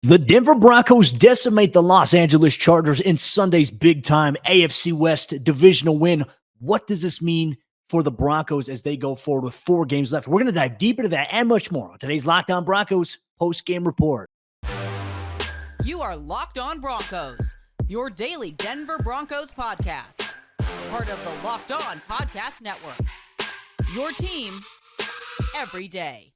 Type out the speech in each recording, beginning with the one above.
The Denver Broncos decimate the Los Angeles Chargers in Sunday's big-time AFC West divisional win. What does this mean for the Broncos as they go forward with 4 games left? We're going to dive deep into that and much more on today's Locked On Broncos post-game report. You are Locked On Broncos, your daily Denver Broncos podcast. Part of the Locked On Podcast Network. Your team every day.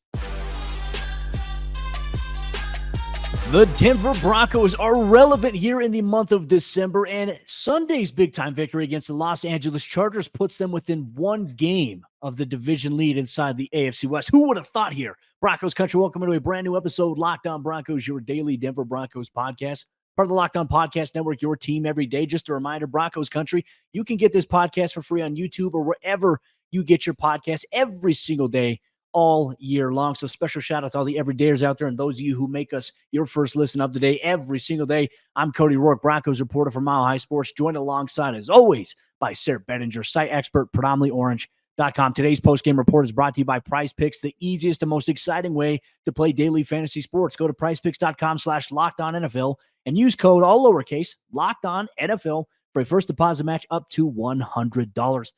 The Denver Broncos are relevant here in the month of December, and Sunday's big-time victory against the Los Angeles Chargers puts them within 1 game of the division lead inside the AFC West. Who would have thought here? Broncos Country, welcome into a brand new episode, Locked On Broncos, your daily Denver Broncos podcast. Part of the Locked On Podcast Network, your team every day. Just a reminder, Broncos Country, you can get this podcast for free on YouTube or wherever you get your podcast every single day, all year long. So special shout out to all the everydayers out there and those of you who make us your first listen of the day every single day. I'm Cody Roark, Broncos reporter for Mile High Sports, joined alongside, as always, by Sayre Bedinger, site expert, predominantly orange.com. Today's postgame report is brought to you by PrizePicks, the easiest and most exciting way to play daily fantasy sports. Go to prizepicks.com/LockedOnNFL and use code, all lowercase, LockedOnNFL for a first deposit match up to $100.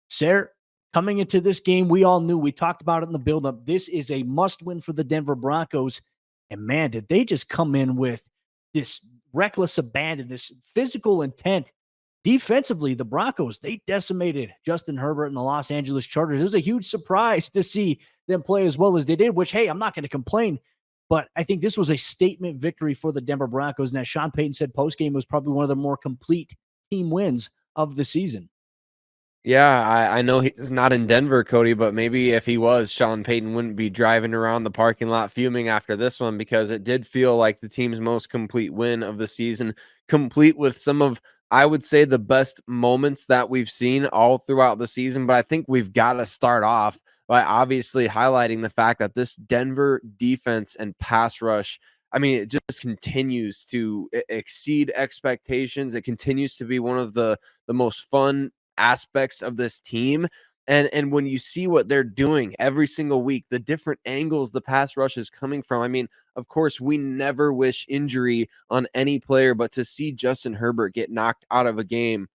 Sayre, coming into this game, we all knew, we talked about it in the buildup, this is a must-win for the Denver Broncos. And man, did they just come in with this reckless abandon, this physical intent. Defensively, the Broncos, they decimated Justin Herbert and the Los Angeles Chargers. It was a huge surprise to see them play as well as they did, which, hey, I'm not going to complain. But I think this was a statement victory for the Denver Broncos. And as Sean Payton said post-game, it was probably one of the more complete team wins of the season. Yeah, I know he's not in Denver, Cody, but maybe if he was, Sean Payton wouldn't be driving around the parking lot fuming after this one, because it did feel like the team's most complete win of the season, complete with some of, I would say, the best moments that we've seen all throughout the season. But I think we've got to start off by obviously highlighting the fact that this Denver defense and pass rush, I mean, it just continues to exceed expectations. It continues to be one of the most fun aspects of this team. And when you see what they're doing every single week, the different angles the pass rush is coming from, I mean, of course, we never wish injury on any player, but to see Justin Herbert get knocked out of a game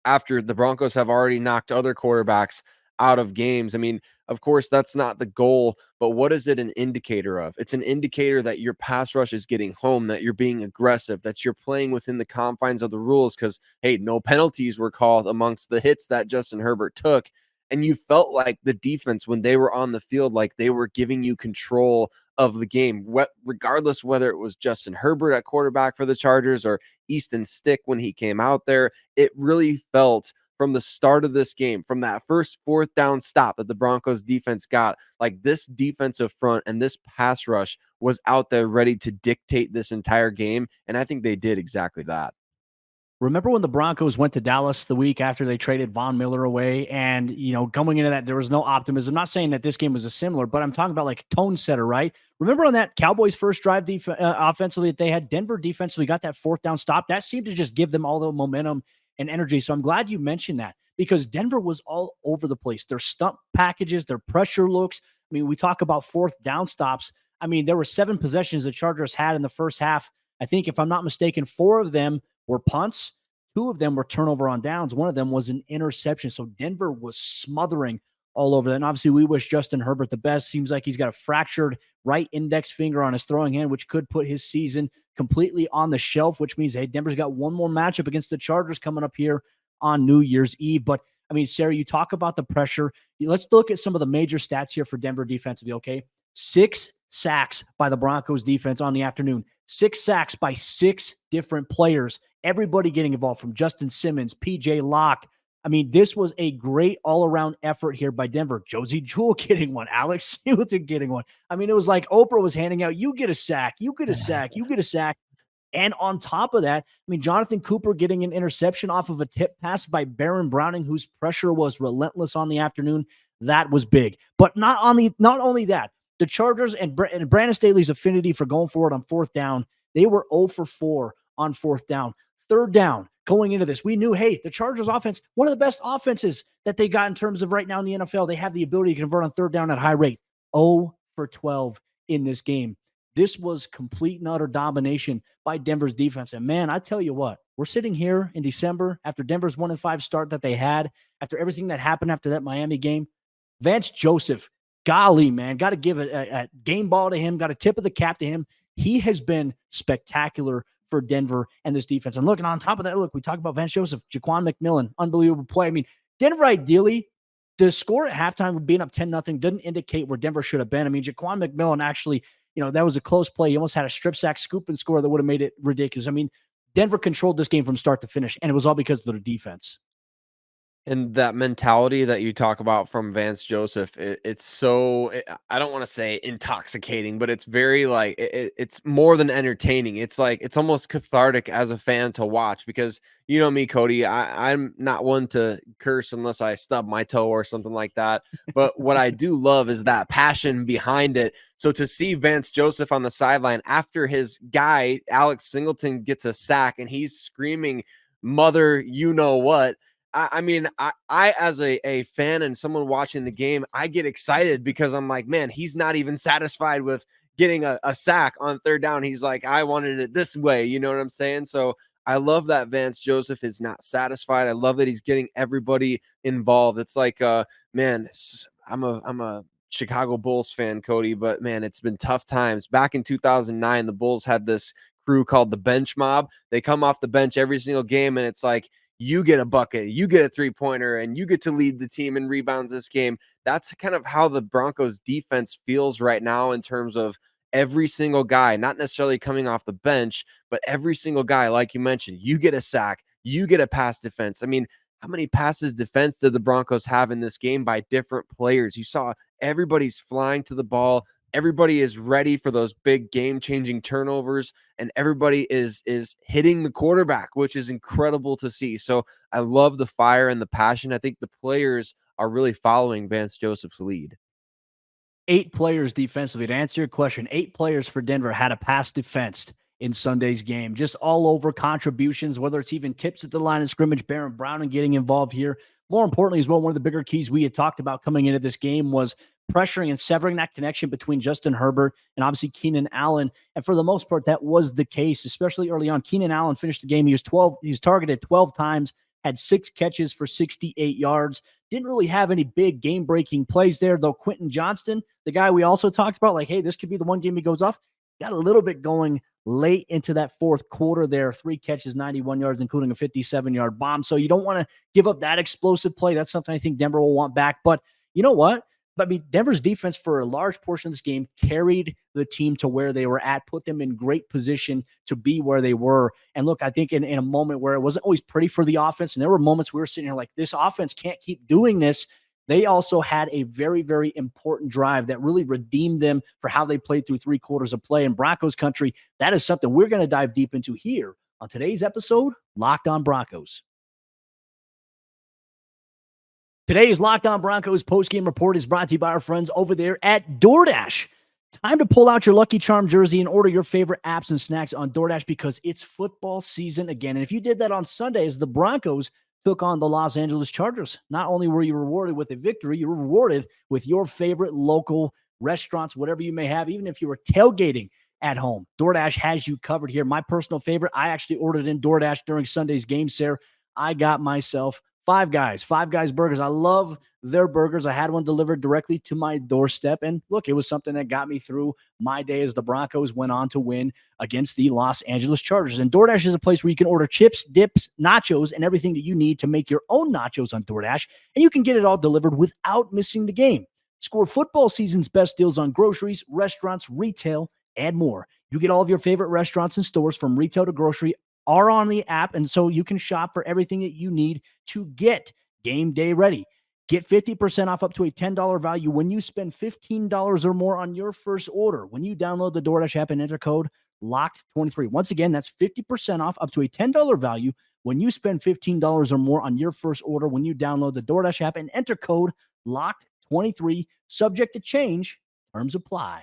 after the Broncos have already knocked other quarterbacks out of games, I mean, of course, that's not the goal, but what is it an indicator of? It's an indicator that your pass rush is getting home, that you're being aggressive, that you're playing within the confines of the rules, because, hey, no penalties were called amongst the hits that Justin Herbert took. And you felt like the defense, when they were on the field, like they were giving you control of the game, regardless whether it was Justin Herbert at quarterback for the Chargers or Easton Stick when he came out there. It really felt from the start of this game, from that first 4th down stop that the Broncos defense got, like this defensive front and this pass rush was out there ready to dictate this entire game. And I think they did exactly that. Remember when the Broncos went to Dallas the week after they traded Von Miller away? And, going into that, there was no optimism. I'm not saying that this game was a similar, but I'm talking about like a tone setter, right? Remember on that Cowboys first drive offensively that they had? Denver defensively got that 4th down stop. That seemed to just give them all the momentum and energy. So I'm glad you mentioned that, because Denver was all over the place. Their stump packages, their pressure looks. I mean, we talk about 4th down stops. I mean, there were 7 possessions the Chargers had in the first half. I think, if I'm not mistaken, 4 of them were punts. 2 of them were turnover on downs. 1 of them was an interception. So Denver was smothering all over that. And obviously, we wish Justin Herbert the best. Seems like he's got a fractured right index finger on his throwing hand, which could put his season completely on the shelf, which means, hey, Denver's got one more matchup against the Chargers coming up here on New Year's Eve. But, I mean, Sayre, you talk about the pressure. Let's look at some of the major stats here for Denver defensively, okay? 6 sacks by the Broncos defense on the afternoon. 6 sacks by 6 different players. Everybody getting involved, from Justin Simmons, PJ Locke. I mean, this was a great all-around effort here by Denver. Josie Jewell getting one. Alex Singleton getting one. I mean, it was like Oprah was handing out, you get a sack, you get a sack, you get a sack. And on top of that, I mean, Jonathan Cooper getting an interception off of a tip pass by Baron Browning, whose pressure was relentless on the afternoon. That was big. But not only that, the Chargers and Brandon Staley's affinity for going forward on 4th down, they were 0 for 4 on 4th down. 3rd down, going into this, we knew, hey, the Chargers offense, one of the best offenses that they got in terms of right now in the NFL. They have the ability to convert on 3rd down at high rate. 0 for 12 in this game. This was complete and utter domination by Denver's defense. And man, I tell you what, we're sitting here in December after Denver's 1-5 start that they had, after everything that happened after that Miami game. Vance Joseph, golly, man, got to give a game ball to him, got a tip of the cap to him. He has been spectacular for Denver and this defense. And looking on top of that, look, we talk about Vance Joseph, Jaquan McMillan, unbelievable play. I mean, Denver ideally, the score at halftime being up 10-0 didn't indicate where Denver should have been. I mean, Jaquan McMillan actually, that was a close play. He almost had a strip sack, scoop and score that would have made it ridiculous. I mean, Denver controlled this game from start to finish, and it was all because of their defense. And that mentality that you talk about from Vance Joseph, it's so, I don't want to say intoxicating, but it's very like, it's more than entertaining. It's like, it's almost cathartic as a fan to watch because you know me, Cody, I'm not one to curse unless I stub my toe or something like that. But what I do love is that passion behind it. So to see Vance Joseph on the sideline after his guy, Alex Singleton, gets a sack and he's screaming, mother, you know what? I mean, I as a fan and someone watching the game, I get excited because I'm like, man, he's not even satisfied with getting a sack on third down. He's like, I wanted it this way. You know what I'm saying? So I love that Vance Joseph is not satisfied. I love that he's getting everybody involved. It's like, man, I'm a Chicago Bulls fan, Cody, but man, it's been tough times. Back in 2009, the Bulls had this crew called the Bench Mob. They come off the bench every single game, and it's like, you get a bucket, you get a three-pointer, and you get to lead the team in rebounds this game. That's kind of how the Broncos defense feels right now in terms of every single guy, not necessarily coming off the bench, but every single guy, like you mentioned, you get a sack, you get a pass defense. I mean, how many passes defense did the Broncos have in this game by different players? You saw everybody's flying to the ball. Everybody is ready for those big game-changing turnovers, and everybody is hitting the quarterback, which is incredible to see. So I love the fire and the passion. I think the players are really following Vance Joseph's lead. 8 players defensively. To answer your question, 8 players for Denver had a pass defensed in Sunday's game. Just all over contributions, whether it's even tips at the line of scrimmage, Baron Brown and getting involved here. More importantly as well, one of the bigger keys we had talked about coming into this game was pressuring and severing that connection between Justin Herbert and obviously Keenan Allen. And for the most part, that was the case, especially early on. Keenan Allen finished the game. He was targeted 12 times, had 6 catches for 68 yards. Didn't really have any big game-breaking plays there, though. Quentin Johnston, the guy we also talked about, like, hey, this could be the one game he goes off, got a little bit going late into that fourth quarter there. 3 catches, 91 yards, including a 57-yard bomb. So you don't want to give up that explosive play. That's something I think Denver will want back. But you know what? But I mean, Denver's defense for a large portion of this game carried the team to where they were at, put them in great position to be where they were. And look, I think in a moment where it wasn't always pretty for the offense, and there were moments we were sitting here like, this offense can't keep doing this. They also had a very, very important drive that really redeemed them for how they played through 3 quarters of play in Broncos country. That is something we're going to dive deep into here on today's episode, Locked On Broncos. Today's Locked On Broncos postgame report is brought to you by our friends over there at DoorDash. Time to pull out your Lucky Charm jersey and order your favorite apps and snacks on DoorDash because it's football season again. And if you did that on Sunday as the Broncos took on the Los Angeles Chargers, not only were you rewarded with a victory, you were rewarded with your favorite local restaurants, whatever you may have, even if you were tailgating at home. DoorDash has you covered here. My personal favorite, I actually ordered in DoorDash during Sunday's game, Sayre. I got myself Five Guys Burgers. I love their burgers. I had one delivered directly to my doorstep. And look, it was something that got me through my day as the Broncos went on to win against the Los Angeles Chargers. And DoorDash is a place where you can order chips, dips, nachos, and everything that you need to make your own nachos on DoorDash. And you can get it all delivered without missing the game. Score football season's best deals on groceries, restaurants, retail, and more. You get all of your favorite restaurants and stores from retail to grocery are on the app, and so you can shop for everything that you need to get game day ready. Get 50% off up to a $10 value when you spend $15 or more on your first order when you download the DoorDash app and enter code LOCKED23. Once again, that's 50% off up to a $10 value when you spend $15 or more on your first order when you download the DoorDash app and enter code LOCKED23. Subject to change. Terms apply.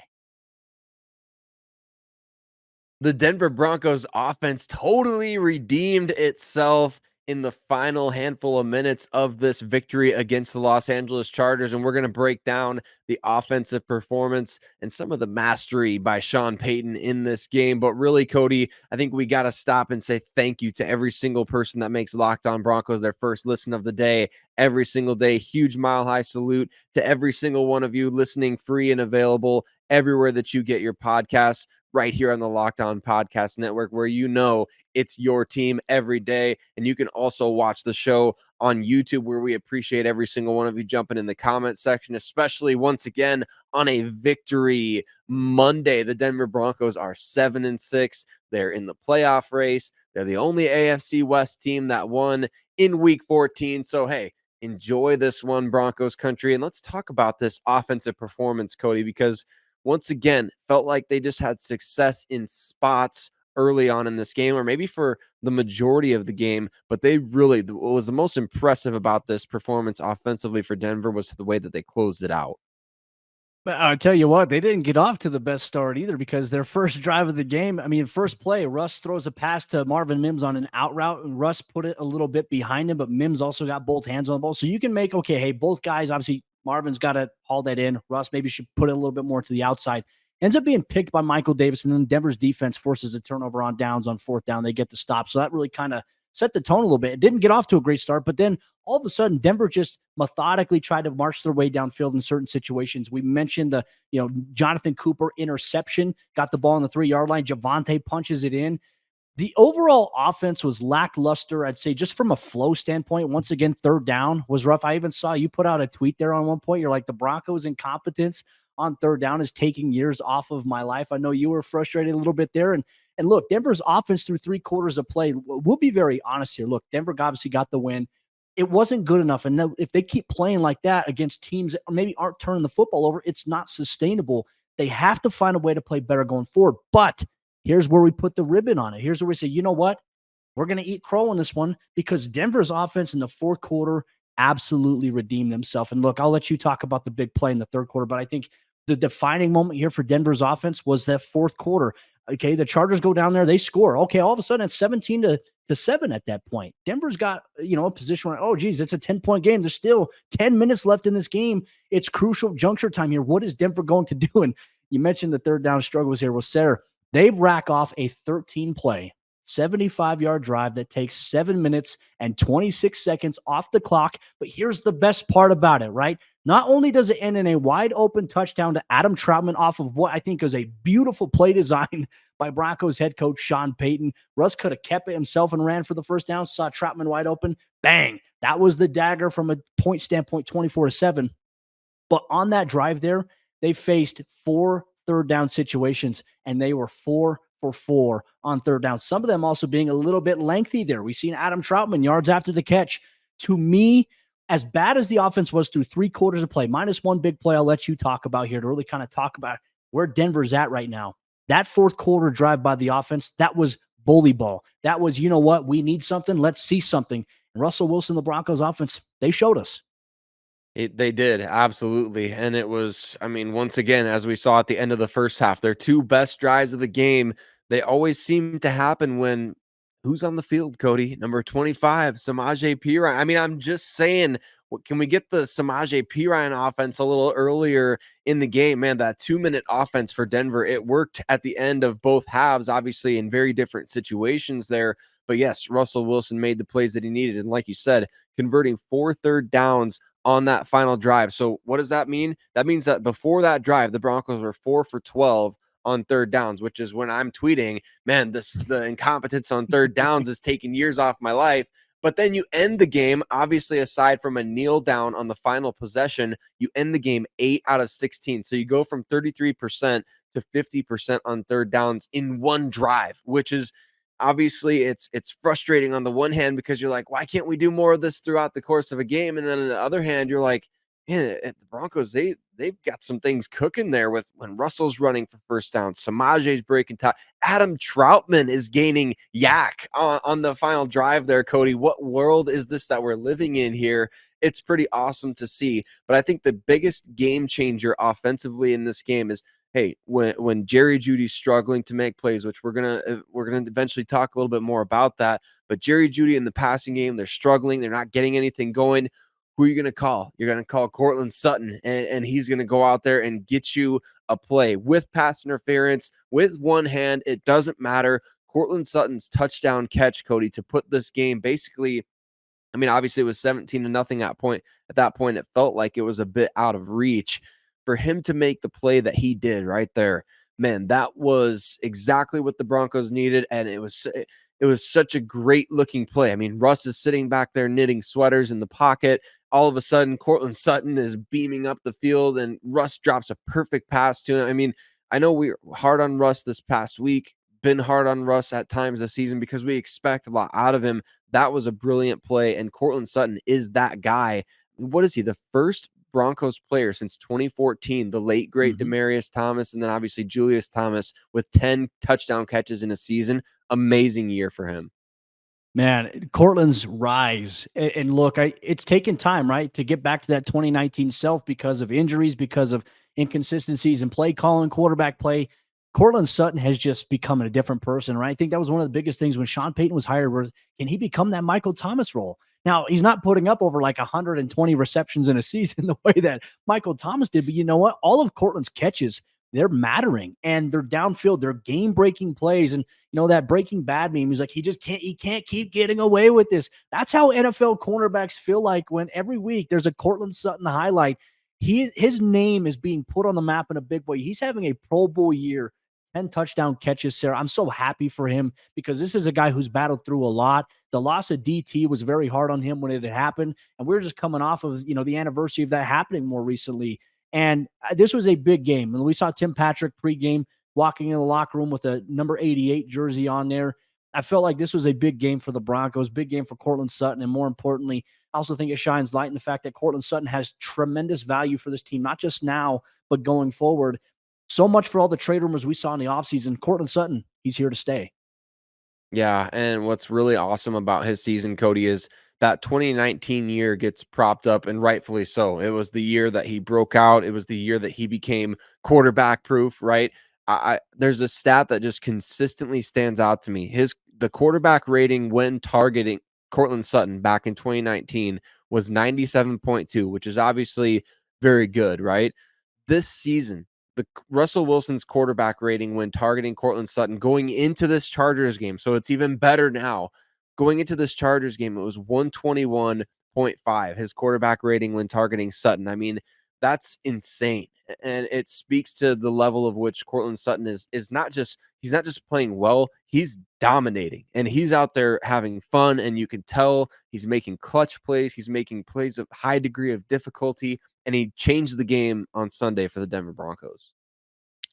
The Denver Broncos offense totally redeemed itself in the final handful of minutes of this victory against the Los Angeles Chargers. And we're going to break down the offensive performance and some of the mastery by Sean Payton in this game. But really, Cody, I think we got to stop and say thank you to every single person that makes Locked On Broncos their first listen of the day every single day. Huge mile high salute to every single one of you listening, free and available everywhere that you get your podcasts, right here on the Locked On Podcast Network, where you know it's your team every day. And you can also watch the show on YouTube, where we appreciate every single one of you jumping in the comment section, especially once again on a victory Monday. The Denver Broncos are 7-6. They're in the playoff race. They're the only AFC West team that won in week 14. So, hey, enjoy this one, Broncos country. And let's talk about this offensive performance, Cody, because once again, felt like they just had success in spots early on in this game, or maybe for the majority of the game, but they really, what was the most impressive about this performance offensively for Denver was the way that they closed it out. But I'll tell you what, they didn't get off to the best start either, because their first drive of the game, I mean, first play, Russ throws a pass to Marvin Mims on an out route, and Russ put it a little bit behind him, but Mims also got both hands on the ball. So you can make, okay, hey, both guys, obviously, Marvin's got to haul that in. Russ maybe should put it a little bit more to the outside. Ends up being picked by Michael Davis, and then Denver's defense forces a turnover on downs on fourth down. They get the stop. So that really kind of set the tone a little bit. It didn't get off to a great start, but then all of a sudden, Denver just methodically tried to march their way downfield in certain situations. We mentioned the, Jonathan Cooper interception, got the ball on the 3-yard line. Javonte punches it in. The overall offense was lackluster, I'd say, just from a flow standpoint. Once again, third down was rough. I even saw you put out a tweet there on one point. You're like, the Broncos' incompetence on third down is taking years off of my life. I know you were frustrated a little bit there. And look, Denver's offense through 3 quarters of play, we'll be very honest here. Look, Denver obviously got the win. It wasn't good enough. And if they keep playing like that against teams that maybe aren't turning the football over, it's not sustainable. They have to find a way to play better going forward. But here's where we put the ribbon on it. Here's where we say, you know what? We're going to eat crow on this one, because Denver's offense in the fourth quarter absolutely redeemed themselves. And look, I'll let you talk about the big play in the third quarter, but I think the defining moment here for Denver's offense was that fourth quarter. Okay, the Chargers go down there, they score. Okay, all of a sudden it's 17-7 at that point. Denver's got, a position where, oh, geez, it's a 10-point game. There's still 10 minutes left in this game. It's crucial juncture time here. What is Denver going to do? And you mentioned the third down struggles here with Sayre. They rack off a 13-play, 75-yard drive that takes 7 minutes and 26 seconds off the clock. But here's the best part about it, right? Not only does it end in a wide open touchdown to Adam Troutman off of what I think is a beautiful play design by Broncos head coach Sean Payton. Russ could have kept it himself and ran for the first down, saw Troutman wide open. Bang. That was the dagger from a point standpoint, 24-7. But on that drive there, they faced 4 third down situations, and they were 4 for 4 on third down. Some of them also being a little bit lengthy there. We've seen Adam Troutman yards after the catch. To me, as bad as the offense was through 3 quarters of play, minus one big play I'll let you talk about here to really kind of talk about where Denver's at right now. That fourth quarter drive by the offense, that was bully ball. That was, you know what, we need something. Let's see something. And Russell Wilson, the Broncos offense, they showed us. They did, absolutely. And it was, once again, as we saw at the end of the first half, their 2 best drives of the game, they always seem to happen when who's on the field, Cody? Number 25, Samaje Perine. I'm just saying, can we get the Samaje Perine offense a little earlier in the game? Man, that 2-minute offense for Denver, it worked at the end of both halves, obviously in very different situations there. But yes, Russell Wilson made the plays that he needed. And like you said, converting 4 third downs on that final drive. So what does that mean? That means that before that drive, the Broncos were 4 for 12 on third downs, which is when I'm tweeting, man, the incompetence on third downs is taking years off my life. But then you end the game, obviously, aside from a kneel down on the final possession, you end the game 8 out of 16. So you go from 33% to 50% on third downs in one drive, which is obviously it's frustrating on the one hand, because you're like, why can't we do more of this throughout the course of a game? And then on the other hand, you're like, man, at the Broncos, they've got some things cooking there with when Russell's running for first down, Samaje's breaking top, Adam Troutman is gaining yak on the final drive there, Cody. What world is this that we're living in here? It's pretty awesome to see. But I think the biggest game changer offensively in this game is hey, when Jerry Jeudy's struggling to make plays, which we're gonna eventually talk a little bit more about that, but Jerry Jeudy in the passing game, they're struggling, they're not getting anything going. Who are you gonna call? You're gonna call Courtland Sutton, and he's gonna go out there and get you a play with pass interference, with one hand. It doesn't matter. Courtland Sutton's touchdown catch, Cody, to put this game basically. I mean, obviously it was 17-0 at that point. It felt like it was a bit out of reach for him to make the play that he did right there. Man, that was exactly what the Broncos needed. And it was such a great looking play. I mean, Russ is sitting back there knitting sweaters in the pocket. All of a sudden, Courtland Sutton is beaming up the field and Russ drops a perfect pass to him. I mean, I know we were hard on Russ this past week, been hard on Russ at times this season because we expect a lot out of him. That was a brilliant play, and Courtland Sutton is that guy. What is he? The first Broncos player since 2014, the late great Demaryius Thomas, and then obviously Julius Thomas with 10 touchdown catches in a season. Amazing year for him. Man, Courtland's rise. And look, it's taken time, right, to get back to that 2019 self because of injuries, because of inconsistencies in play calling, quarterback play. Courtland Sutton has just become a different person, right? I think that was one of the biggest things when Sean Payton was hired, where can he become that Michael Thomas role? Now, he's not putting up over like 120 receptions in a season the way that Michael Thomas did, but you know what? All of Courtland's catches, they're mattering, and they're downfield. They're game-breaking plays. And you know that Breaking Bad meme, he's like, he can't keep getting away with this. That's how NFL cornerbacks feel like when every week there's a Courtland Sutton highlight. His name is being put on the map in a big way. He's having a Pro Bowl year, 10 touchdown catches, Sayre. I'm so happy for him because this is a guy who's battled through a lot. The loss of DT was very hard on him when it had happened, and we're just coming off of, the anniversary of that happening more recently. And this was a big game. And we saw Tim Patrick pregame walking in the locker room with a number 88 jersey on there. I felt like this was a big game for the Broncos, big game for Courtland Sutton, and more importantly, I also think it shines light in the fact that Courtland Sutton has tremendous value for this team, not just now, but going forward. So much for all the trade rumors we saw in the offseason. Courtland Sutton, he's here to stay. Yeah, and what's really awesome about his season, Cody, is that 2019 year gets propped up, and rightfully so. It was the year that he broke out. It was the year that he became quarterback proof, right? There's a stat that just consistently stands out to me. The quarterback rating when targeting Courtland Sutton back in 2019 was 97.2, which is obviously very good, right? This season, the Russell Wilson's quarterback rating when targeting Courtland Sutton going into this Chargers game, so it's even better now. Going into this Chargers game, it was 121.5, his quarterback rating when targeting Sutton. I mean, that's insane. And it speaks to the level of which Courtland Sutton is not just, he's not just playing well, he's dominating. And he's out there having fun, and you can tell he's making clutch plays, he's making plays of high degree of difficulty, and he changed the game on Sunday for the Denver Broncos.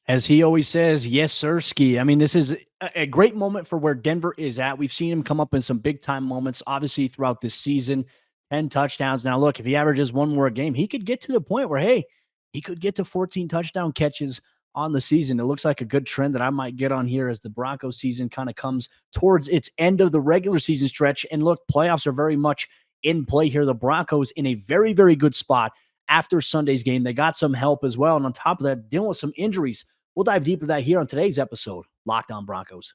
As he always says, yes, sirski. I mean, this is a great moment for where Denver is at. We've seen him come up in some big-time moments, obviously, throughout this season. 10 touchdowns. Now, look, if he averages one more a game, he could get to the point where, hey, he could get to 14 touchdown catches on the season. It looks like a good trend that I might get on here as the Broncos season kind of comes towards its end of the regular season stretch. And look, playoffs are very much in play here. The Broncos in a very, very good spot after Sunday's game. They got some help as well. And on top of that, dealing with some injuries. We'll dive deeper into that here on today's episode, Locked On Broncos.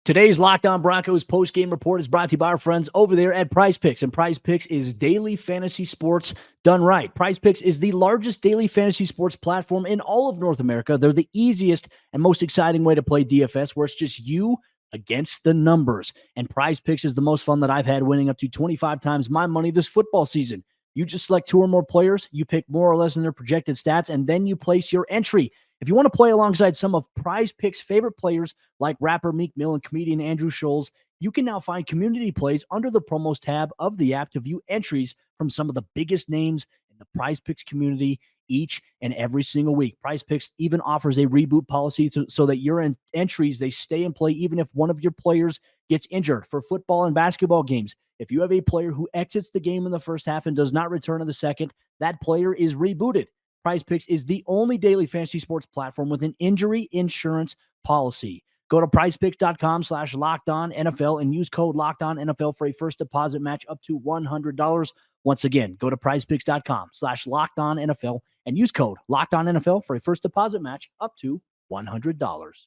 Today's Locked On Broncos post-game report is brought to you by our friends over there at PrizePicks. And PrizePicks is daily fantasy sports done right. PrizePicks is the largest daily fantasy sports platform in all of North America. They're the easiest and most exciting way to play DFS, where it's just you against the numbers. And PrizePicks is the most fun that I've had, winning up to 25 times my money this football season. You just select two or more players, you pick more or less in their projected stats, and then you place your entry. If you want to play alongside some of PrizePicks' favorite players like rapper Meek Mill and comedian Andrew Scholes, you can now find community plays under the promos tab of the app to view entries from some of the biggest names in the PrizePicks community each and every single week. PrizePicks even offers a reboot policy so that your entries, they stay in play even if one of your players gets injured. For football and basketball games, if you have a player who exits the game in the first half and does not return in the second, that player is rebooted. PrizePicks is the only daily fantasy sports platform with an injury insurance policy. Go to prizepicks.com/LockedOnNFL and use code LockedOnNFL for a first deposit match up to $100. Once again, go to prizepicks.com/LockedOnNFL and use code LOCKEDONNFL for a first deposit match up to $100.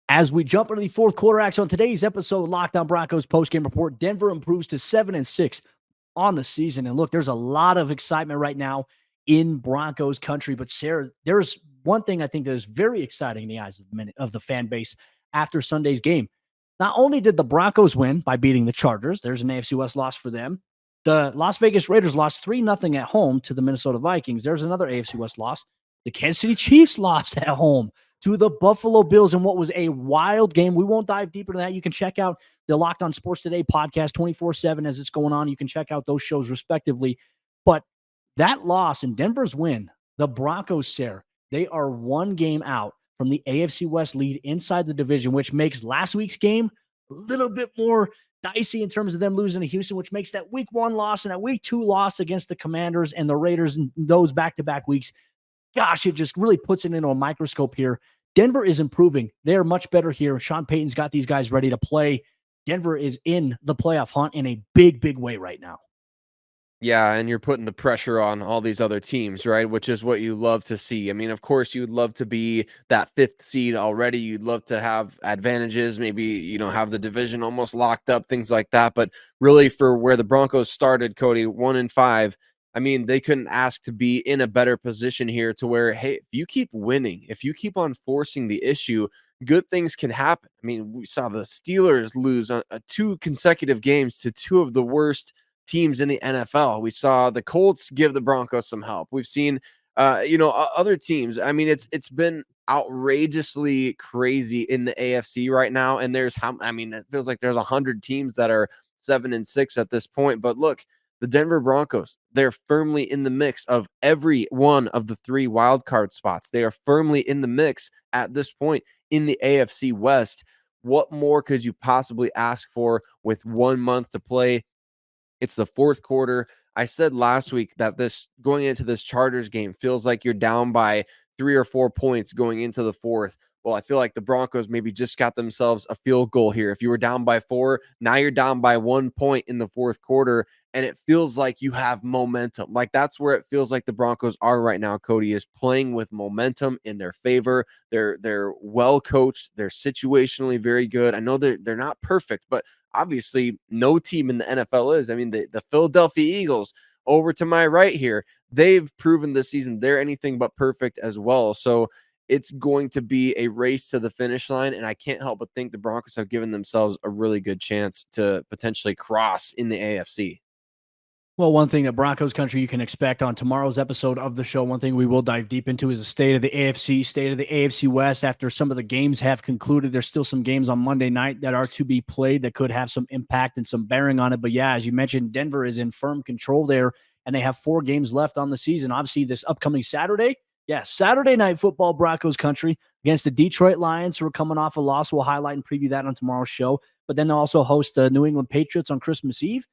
As we jump into the fourth quarter action on today's episode of Locked On Broncos postgame report, Denver improves to 7-6 on the season. And look, there's a lot of excitement right now in Broncos country. But Sayre, there's one thing I think that is very exciting in the eyes of the fan base after Sunday's game. Not only did the Broncos win by beating the Chargers, there's an AFC West loss for them. The Las Vegas Raiders lost 3-0 at home to the Minnesota Vikings. There's another AFC West loss. The Kansas City Chiefs lost at home to the Buffalo Bills in what was a wild game. We won't dive deeper into that. You can check out the Locked On Sports Today podcast 24/7 as it's going on. You can check out those shows respectively. But that loss and Denver's win, the Broncos, Sayre, they are one game out from the AFC West lead inside the division, which makes last week's game a little bit more dicey in terms of them losing to Houston, which makes that week 1 loss and that week 2 loss against the Commanders and the Raiders and those back-to-back weeks. Gosh, it just really puts it into a microscope here. Denver is improving. They're much better here. Sean Payton's got these guys ready to play. Denver is in the playoff hunt in a big, big way right now. Yeah, and you're putting the pressure on all these other teams, right? Which is what you love to see. I mean, of course, you'd love to be that 5th seed already. You'd love to have advantages, maybe, have the division almost locked up, things like that. But really, for where the Broncos started, Cody, 1-5, I mean, they couldn't ask to be in a better position here to where, hey, if you keep winning, if you keep on forcing the issue, good things can happen. I mean, we saw the Steelers lose 2 consecutive games to 2 of the worst teams in the NFL. We saw the Colts give the Broncos some help. We've seen, other teams. I mean, it's been outrageously crazy in the AFC right now. And it feels like there's 100 teams that are 7-6 at this point. But look, the Denver Broncos, they're firmly in the mix of every one of the 3 wildcard spots. They are firmly in the mix at this point in the AFC West. What more could you possibly ask for with 1 month to play? It's the fourth quarter. I said last week that going into this Chargers game feels like you're down by 3 or 4 points going into the fourth. Well, I feel like the Broncos maybe just got themselves a field goal here. If you were down by 4, now you're down by 1 point in the fourth quarter, and it feels like you have momentum. Like, that's where it feels like the Broncos are right now. Cody is playing with momentum in their favor. They're well coached. They're situationally very good. I know they're not perfect, but obviously no team in the NFL is. I mean, the Philadelphia Eagles over to my right here, they've proven this season they're anything but perfect as well. So it's going to be a race to the finish line, and I can't help but think the Broncos have given themselves a really good chance to potentially cross in the AFC. Well, one thing that Broncos country you can expect on tomorrow's episode of the show, one thing we will dive deep into is the state of the AFC, state of the AFC West. After some of the games have concluded, there's still some games on Monday night that are to be played that could have some impact and some bearing on it. But yeah, as you mentioned, Denver is in firm control there, and they have 4 games left on the season. Obviously, this upcoming Saturday, Saturday night football, Broncos country against the Detroit Lions, who are coming off a loss. We'll highlight and preview that on tomorrow's show. But then they'll also host the New England Patriots on Christmas Eve,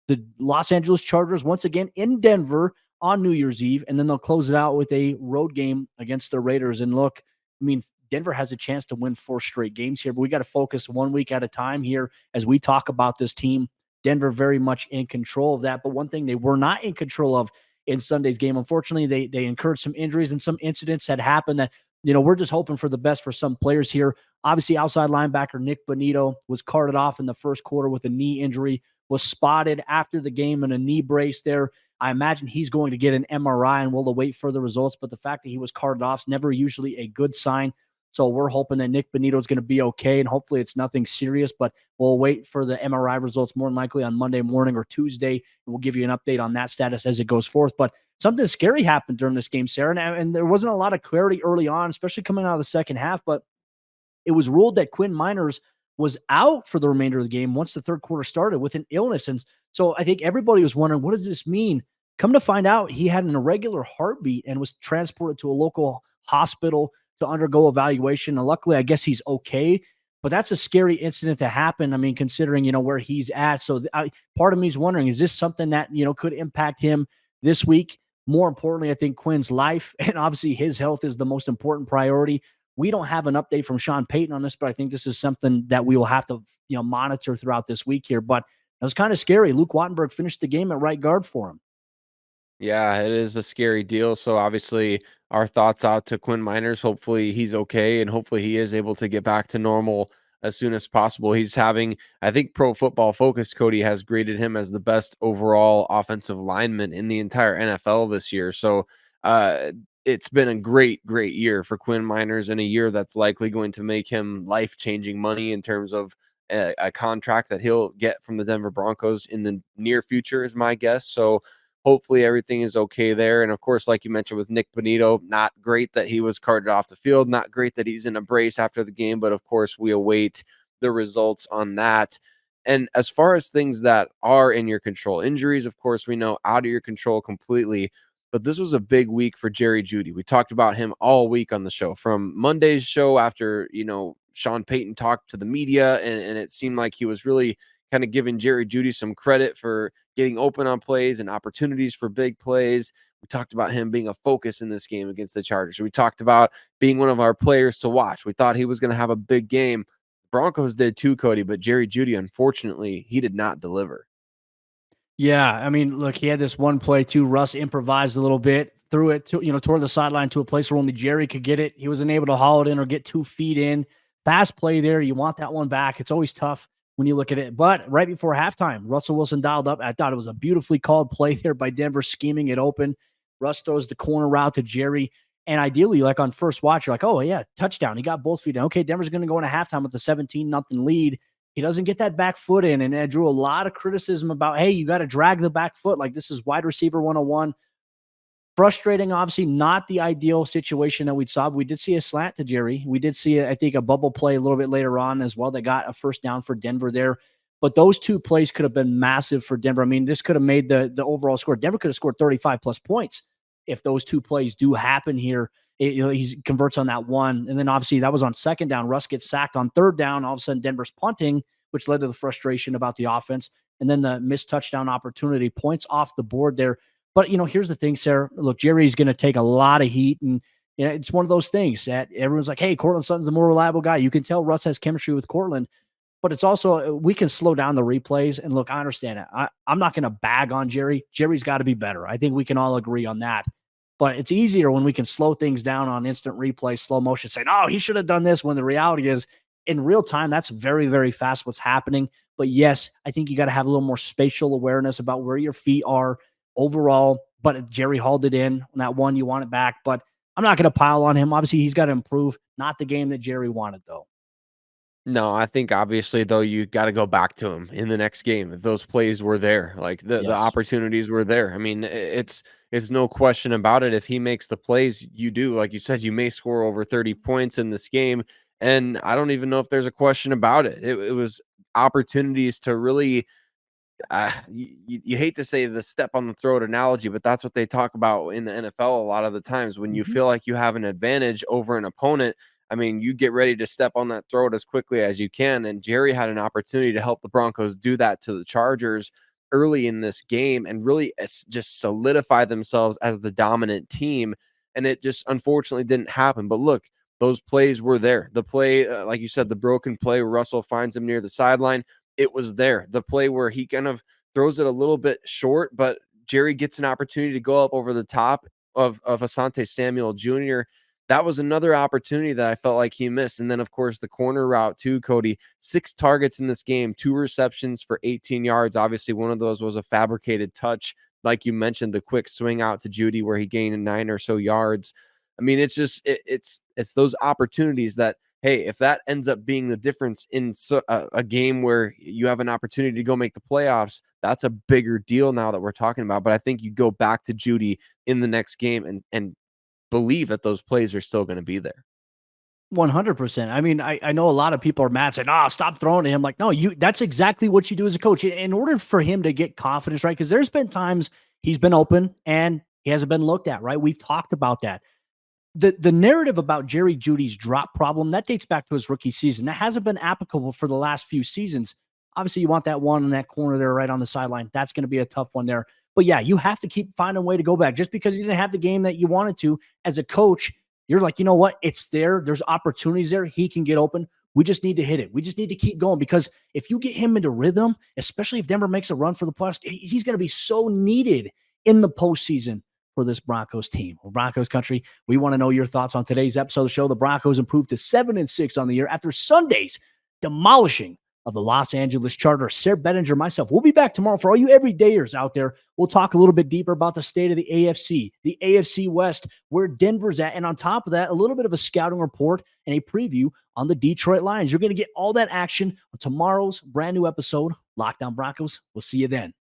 the Los Angeles Chargers once again in Denver on New Year's Eve, and then they'll close it out with a road game against the Raiders. And look, I mean, Denver has a chance to win 4 straight games here, but we got to focus 1 week at a time here as we talk about this team. Denver very much in control of that, but one thing they were not in control of in Sunday's game, unfortunately, they incurred some injuries and some incidents had happened that, we're just hoping for the best for some players here. Obviously, outside linebacker Nick Bonito was carted off in the first quarter with a knee injury, was spotted after the game in a knee brace there. I imagine he's going to get an MRI, and we'll await further results. But the fact that he was carted off is never usually a good sign. So we're hoping that Nick Bonito is going to be okay, and hopefully it's nothing serious. But we'll wait for the MRI results more than likely on Monday morning or Tuesday, and we'll give you an update on that status as it goes forth. But something scary happened during this game, Sayre, and there wasn't a lot of clarity early on, especially coming out of the second half. But it was ruled that Quinn Miners was out for the remainder of the game once the third quarter started with an illness. And so I think everybody was wondering, what does this mean? Come to find out, he had an irregular heartbeat and was transported to a local hospital to undergo evaluation. And luckily, I guess he's okay. But that's a scary incident to happen. I mean, considering, where he's at. So part of me is wondering, is this something that, could impact him this week? More importantly, I think Quinn's life and obviously his health is the most important priority. We don't have an update from Sean Payton on this, but I think this is something that we will have to, monitor throughout this week here. But it was kind of scary. Luke Wattenberg finished the game at right guard for him. Yeah, it is a scary deal. So obviously, our thoughts out to Quinn Miners. Hopefully, he's okay, and hopefully, he is able to get back to normal as soon as possible. He's having, I think, Pro Football Focus, Cody, has graded him as the best overall offensive lineman in the entire NFL this year. So, it's been a great, great year for Quinn Miners, and a year that's likely going to make him life-changing money in terms of a contract that he'll get from the Denver Broncos in the near future, is my guess. So hopefully everything is okay there. And of course, like you mentioned with Nick Bonito, not great that he was carted off the field, not great that he's in a brace after the game, but of course we await the results on that. And as far as things that are in your control, injuries, of course, we know out of your control completely. But this was a big week for Jeudy. We talked about him all week on the show, from Monday's show after, Sean Payton talked to the media, and it seemed like he was really kind of giving Jeudy some credit for getting open on plays and opportunities for big plays. We talked about him being a focus in this game against the Chargers. We talked about being one of our players to watch. We thought he was going to have a big game. Broncos did too, Cody, but Jeudy, unfortunately, he did not deliver. Yeah, I mean, look, he had this one play too. Russ improvised a little bit, threw it to, toward the sideline to a place where only Jerry could get it. He wasn't able to haul it in or get 2 feet in. Fast play there. You want that one back. It's always tough when you look at it. But right before halftime, Russell Wilson dialed up. I thought it was a beautifully called play there by Denver, scheming it open. Russ throws the corner route to Jerry. And ideally, like on first watch, you're like, oh, yeah, touchdown. He got both feet in. Okay, Denver's going to go into halftime with a 17-0 lead. He doesn't get that back foot in, and it drew a lot of criticism about, hey, you got to drag the back foot. Like, this is wide receiver 101. Frustrating, obviously, not the ideal situation that we saw. But we did see a slant to Jerry. We did see, I think, a bubble play a little bit later on as well that got a first down for Denver there. But those 2 plays could have been massive for Denver. I mean, this could have made the overall score. Denver could have scored 35-plus points if those 2 plays do happen here. He converts on that one. And then obviously that was on second down. Russ gets sacked on third down. All of a sudden Denver's punting, which led to the frustration about the offense. And then the missed touchdown opportunity, points off the board there. But, here's the thing, Sayre. Look, Jerry's going to take a lot of heat. And it's one of those things that everyone's like, hey, Courtland Sutton's the more reliable guy. You can tell Russ has chemistry with Courtland. But it's also, we can slow down the replays. And look, I understand it. I'm not going to bag on Jerry. Jerry's got to be better. I think we can all agree on that. But it's easier when we can slow things down on instant replay, slow motion, say, no, he should have done this, when the reality is in real time, that's very, very fast what's happening. But yes, I think you got to have a little more spatial awareness about where your feet are overall. But Jerry hauled it in on that one. You want it back. But I'm not going to pile on him. Obviously, he's got to improve. Not the game that Jerry wanted, though. No, I think obviously though you got to go back to him in the next game. Those plays were there, like the opportunities were there. I mean, it's no question about it. If he makes the plays, you do, like you said, you may score over 30 points in this game, and I don't even know if there's a question about it. It was opportunities to really. You hate to say the step on the throat analogy, but that's what they talk about in the NFL a lot of the times. When you feel like you have an advantage over an opponent, I mean, you get ready to step on that throat as quickly as you can. And Jerry had an opportunity to help the Broncos do that to the Chargers early in this game and really just solidify themselves as the dominant team. And it just unfortunately didn't happen. But look, those plays were there. The play, like you said, the broken play where Russell finds him near the sideline, it was there. The play where he kind of throws it a little bit short, but Jerry gets an opportunity to go up over the top of Asante Samuel Jr. That was another opportunity that I felt like he missed. And then, of course, the corner route too, Cody. 6 targets in this game, 2 receptions for 18 yards. Obviously, one of those was a fabricated touch. Like you mentioned, the quick swing out to Jeudy where he gained 9 or so yards. I mean, it's just it's those opportunities that, hey, if that ends up being the difference in a game where you have an opportunity to go make the playoffs, that's a bigger deal now that we're talking about. But I think you go back to Jeudy in the next game and believe that those plays are still going to be there. 100%. I mean, I know a lot of people are mad saying, oh, stop throwing to him. Like, no, that's exactly what you do as a coach. In order for him to get confidence, right? Because there's been times he's been open and he hasn't been looked at, right? We've talked about that. The narrative about Jerry Jeudy's drop problem, that dates back to his rookie season. That hasn't been applicable for the last few seasons. Obviously, you want that one in that corner there right on the sideline. That's going to be a tough one there. But yeah, you have to keep finding a way to go back. Just because you didn't have the game that you wanted to as a coach, you're like, you know what? It's there. There's opportunities there. He can get open. We just need to hit it. We just need to keep going, because if you get him into rhythm, especially if Denver makes a run for the playoffs, he's going to be so needed in the postseason for this Broncos team. Well, Broncos Country, we want to know your thoughts on today's episode of the show. The Broncos improved to 7-6 on the year after Sunday's demolishing of the Los Angeles Chargers. Sayre, Bedinger, myself, we'll be back tomorrow for all you everydayers out there. We'll talk a little bit deeper about the state of the AFC West, where Denver's at, and on top of that, a little bit of a scouting report and a preview on the Detroit Lions. You're going to get all that action on tomorrow's brand new episode, Lockdown Broncos. We'll see you then.